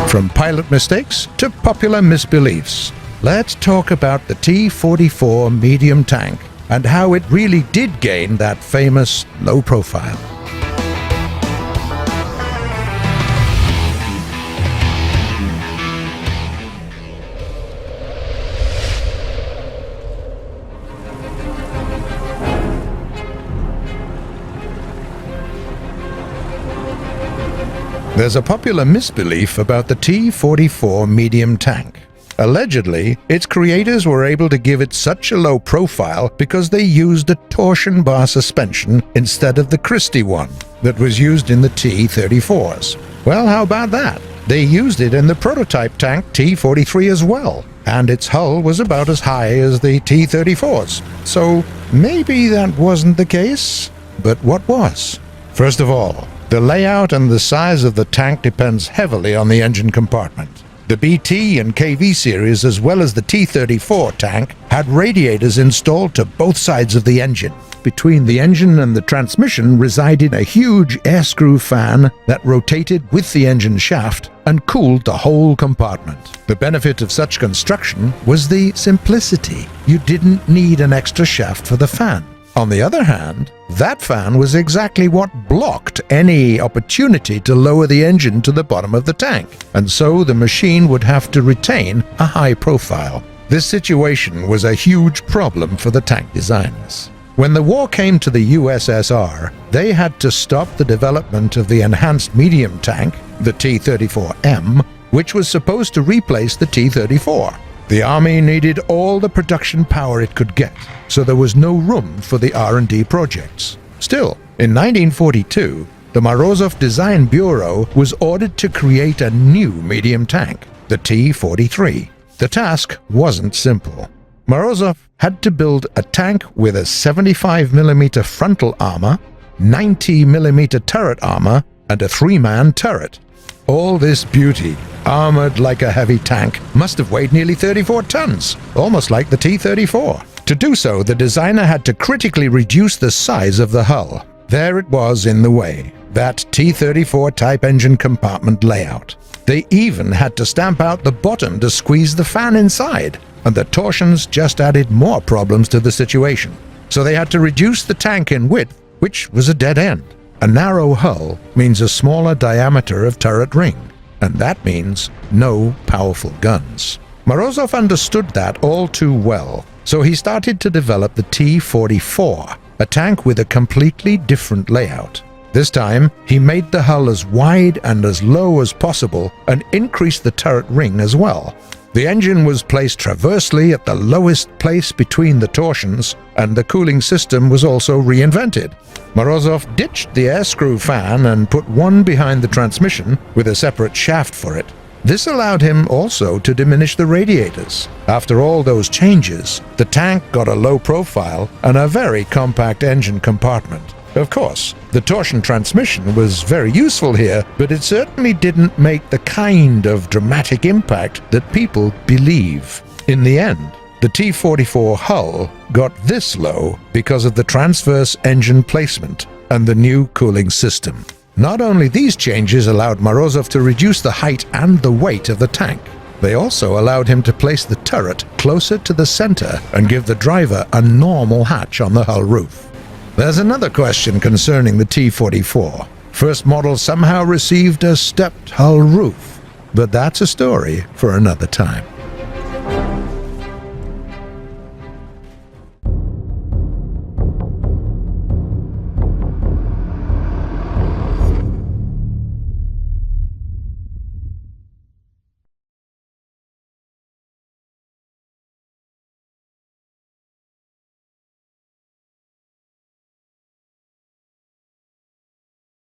From pilot mistakes to popular misbeliefs, let's talk about the T-44 medium tank and how it really did gain that famous low profile. There's a popular misbelief about the T-44 medium tank. Allegedly, its creators were able to give it such a low profile because they used a torsion bar suspension instead of the Christie one that was used in the T-34s. Well, how about that? They used it in the prototype tank T-43 as well, and its hull was about as high as the T-34s. So maybe that wasn't the case, but what was? First of all, the layout and the size of the tank depends heavily on the engine compartment. The BT and KV series, as well as the T-34 tank, had radiators installed to both sides of the engine. Between the engine and the transmission resided a huge air-screw fan that rotated with the engine shaft and cooled the whole compartment. The benefit of such construction was the simplicity. You didn't need an extra shaft for the fan. On the other hand, that fan was exactly what blocked any opportunity to lower the engine to the bottom of the tank, and so the machine would have to retain a high profile. This situation was a huge problem for the tank designers. When the war came to the USSR, they had to stop the development of the enhanced medium tank, the T-34M, which was supposed to replace the T-34. The Army needed all the production power it could get, so there was no room for the R&D projects. Still, in 1942, the Morozov Design Bureau was ordered to create a new medium tank, the T-43. The task wasn't simple. Morozov had to build a tank with a 75mm frontal armor, 90mm turret armor, and a 3-man turret. All this beauty, armored like a heavy tank, must have weighed nearly 34 tons, almost like the T-34. To do so, the designer had to critically reduce the size of the hull. There it was in the way, that T-34 type engine compartment layout. They even had to stamp out the bottom to squeeze the fan inside, and the torsions just added more problems to the situation. So they had to reduce the tank in width, which was a dead end. A narrow hull means a smaller diameter of turret ring, and that means no powerful guns. Morozov understood that all too well, so he started to develop the T-44, a tank with a completely different layout. This time, he made the hull as wide and as low as possible and increased the turret ring as well. The engine was placed transversely at the lowest place between the torsions, and the cooling system was also reinvented. Morozov ditched the air-screw fan and put one behind the transmission with a separate shaft for it. This allowed him also to diminish the radiators. After all those changes, the tank got a low profile and a very compact engine compartment. Of course, the torsion transmission was very useful here, but it certainly didn't make the kind of dramatic impact that people believe. In the end, the T-44 hull got this low because of the transverse engine placement and the new cooling system. Not only these changes allowed Morozov to reduce the height and the weight of the tank, they also allowed him to place the turret closer to the center and give the driver a normal hatch on the hull roof. There's another question concerning the T-44. First model somehow received a stepped hull roof, but that's a story for another time.